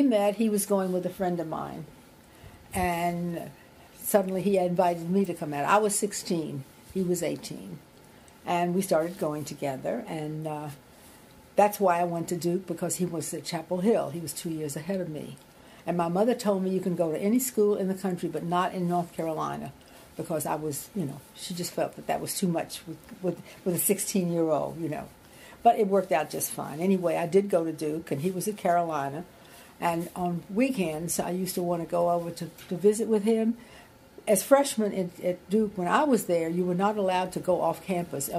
met, he was going with a friend of mine. And suddenly he invited me to come out. I was 16. He was 18. And we started going together. And that's why I went to Duke, because he was at Chapel Hill. He was 2 years ahead of me. And my mother told me you can go to any school in the country, but not in North Carolina, because I was, she just felt that was too much with a 16-year-old, But it worked out just fine. Anyway, I did go to Duke, and he was at Carolina. And on weekends, I used to want to go over to visit with him. As freshmen at Duke, when I was there, you were not allowed to go off campus.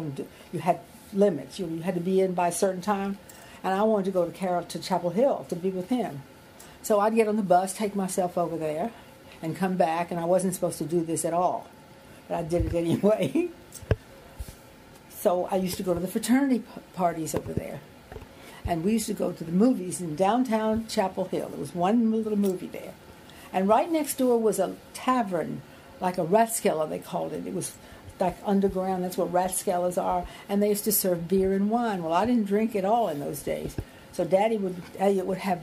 You had limits. You had to be in by a certain time. And I wanted to go to Chapel Hill to be with him. So I'd get on the bus, take myself over there, and come back. And I wasn't supposed to do this at all. But I did it anyway. So I used to go to the fraternity parties over there. And we used to go to the movies in downtown Chapel Hill. There was one little movie there. And right next door was a tavern, like a Rathskeller, they called it. It was like underground. That's what Rathskellers are. And they used to serve beer and wine. Well, I didn't drink at all in those days. So Elliott would have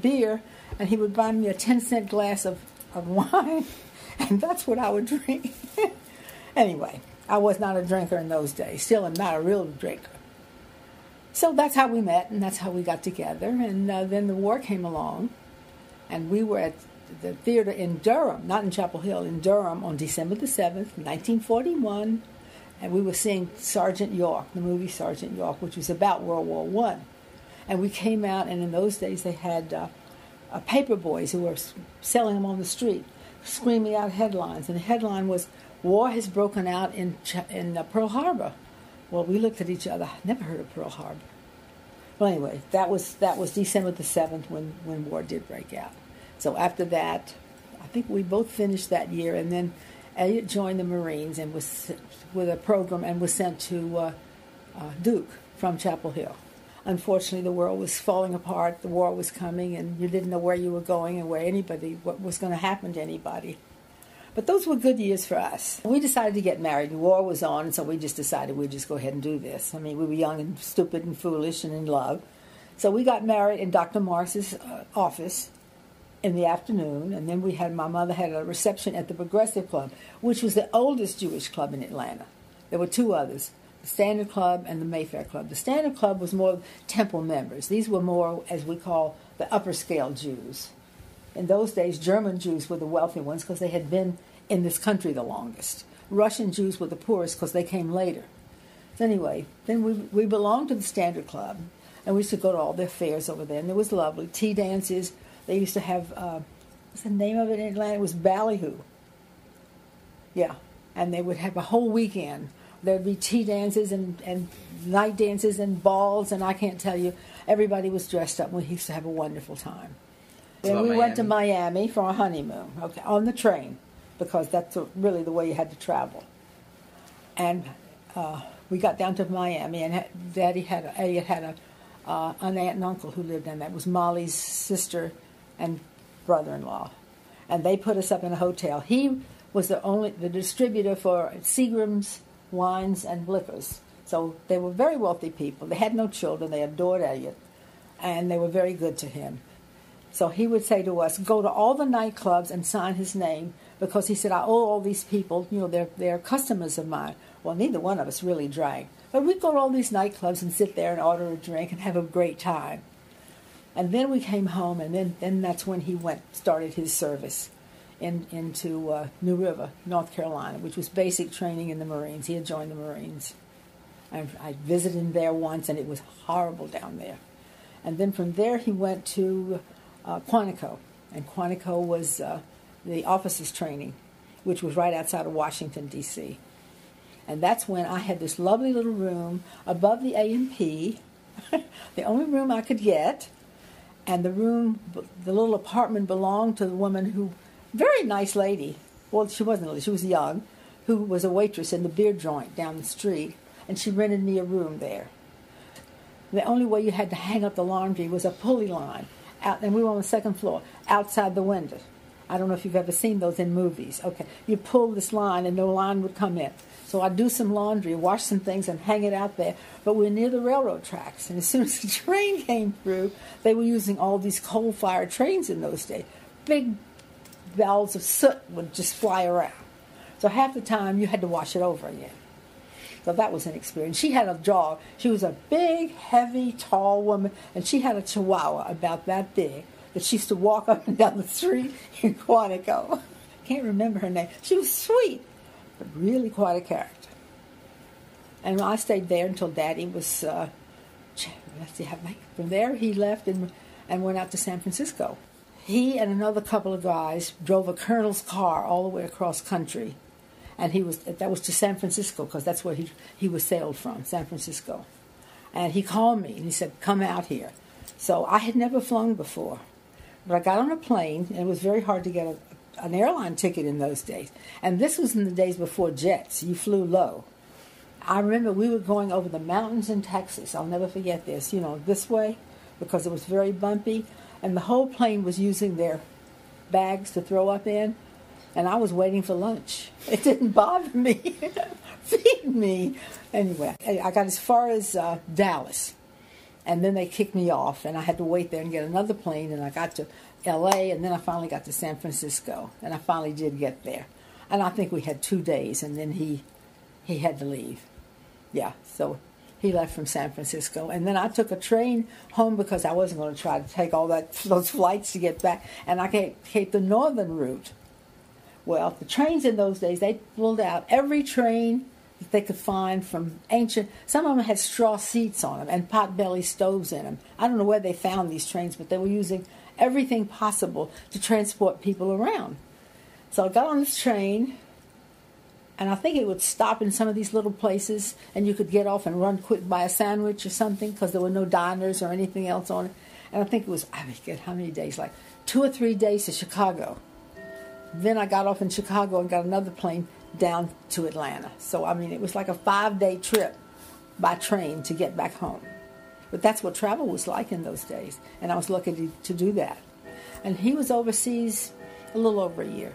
beer, and he would buy me a 10-cent glass of wine. And that's what I would drink. Anyway, I was not a drinker in those days. Still am not a real drinker. So that's how we met, and that's how we got together. And then the war came along, and we were at the theater in Durham, not in Chapel Hill, in Durham, on December the 7th, 1941. And we were seeing Sergeant York, the movie Sergeant York, which was about World War I. And we came out, and in those days they had paper boys who were selling them on the street, screaming out headlines. And the headline was, "War has broken out in Pearl Harbor." Well, we looked at each other. Never heard of Pearl Harbor. Well, anyway, that was December the 7th when war did break out. So after that, I think we both finished that year, and then Elliott joined the Marines and was with a program and was sent to Duke from Chapel Hill. Unfortunately, the world was falling apart. The war was coming, and you didn't know where you were going and what was going to happen to anybody. But those were good years for us. We decided to get married. The war was on, so we just decided we'd just go ahead and do this. We were young and stupid and foolish and in love. So we got married in Dr. Morris's office in the afternoon, and then my mother had a reception at the Progressive Club, which was the oldest Jewish club in Atlanta. There were two others, the Standard Club and the Mayfair Club. The Standard Club was more temple members. These were more, as we call, the upper scale Jews. In those days, German Jews were the wealthy ones because they had been in this country the longest. Russian Jews were the poorest because they came later. So anyway, then we belonged to the Standard Club, and we used to go to all their fairs over there, and it was lovely. Tea dances. They used to have, what's the name of it in Atlanta? It was Ballyhoo. Yeah, and they would have a whole weekend. There'd be tea dances and night dances and balls, and I can't tell you, everybody was dressed up. We used to have a wonderful time. Then we went to Miami for our honeymoon, on the train, because that's really the way you had to travel. And we got down to Miami, and Elliott had an aunt and uncle who lived in that. It was Molly's sister and brother-in-law. And they put us up in a hotel. He was the distributor for Seagram's wines and liquors. So they were very wealthy people. They had no children. They adored Elliott. And they were very good to him. So he would say to us, go to all the nightclubs and sign his name, because he said, I owe all these people, they're customers of mine. Well, neither one of us really drank. But we'd go to all these nightclubs and sit there and order a drink and have a great time. And then we came home, and then that's when he started his service into New River, North Carolina, which was basic training in the Marines. He had joined the Marines. I visited him there once, and it was horrible down there. And then from there he went to Quantico, and Quantico was the officers' training, which was right outside of Washington, D.C. And that's when I had this lovely little room above the A&P, the only room I could get, and the little apartment belonged to the woman who, very nice lady, well, she wasn't, she was young, who was a waitress in the beer joint down the street, and she rented me a room there. The only way you had to hang up the laundry was a pulley line, and we were on the second floor, outside the window. I don't know if you've ever seen those in movies. Okay, you pull this line, and no line would come in. So I'd do some laundry, wash some things, and hang it out there. But we're near the railroad tracks. And as soon as the train came through, they were using all these coal-fired trains in those days. Big balls of soot would just fly around. So half the time, you had to wash it over again. So that was an experience. She had a dog. She was a big, heavy, tall woman, and she had a chihuahua about that big that she used to walk up and down the street in Quantico. Can't remember her name. She was sweet, but really quite a character. And I stayed there until Daddy was, from there he left and went out to San Francisco. He and another couple of guys drove a colonel's car all the way across country. And that was to San Francisco, because that's where he was sailed from, San Francisco. And he called me and he said, come out here. So I had never flown before. But I got on a plane, and it was very hard to get an airline ticket in those days. And this was in the days before jets. You flew low. I remember we were going over the mountains in Texas. I'll never forget this, this way, because it was very bumpy. And the whole plane was using their bags to throw up in. And I was waiting for lunch. It didn't bother me. Feed me. Anyway, I got as far as Dallas. And then they kicked me off. And I had to wait there and get another plane. And I got to L.A. And then I finally got to San Francisco. And I finally did get there. And I think we had 2 days. And then he had to leave. Yeah, so he left from San Francisco. And then I took a train home because I wasn't going to try to take all those flights to get back. And I came the northern route. Well, the trains in those days, they pulled out every train that they could find from ancient. Some of them had straw seats on them and pot-belly stoves in them. I don't know where they found these trains, but they were using everything possible to transport people around. So I got on this train, and I think it would stop in some of these little places, and you could get off and run quick, buy a sandwich or something, because there were no diners or anything else on it. And I think it was, I forget how many days, like 2 or 3 days to Chicago. Then I got off in Chicago and got another plane down to Atlanta. So, it was like a 5-day trip by train to get back home. But that's what travel was like in those days. And I was lucky to do that. And he was overseas a little over a year.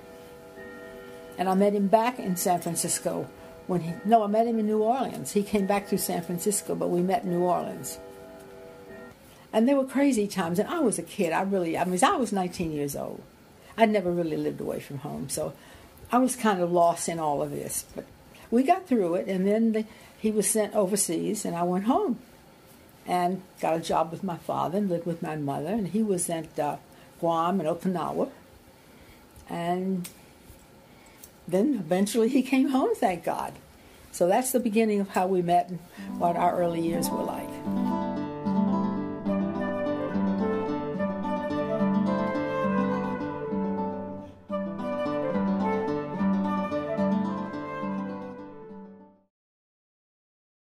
And I met him back in San Francisco I met him in New Orleans. He came back through San Francisco, but we met in New Orleans. And there were crazy times. And I was a kid. I was 19 years old. I'd never really lived away from home, so I was kind of lost in all of this. But we got through it, and then he was sent overseas, and I went home and got a job with my father and lived with my mother, and he was at Guam and Okinawa. And then eventually he came home, thank God. So that's the beginning of how we met and what our early years were like.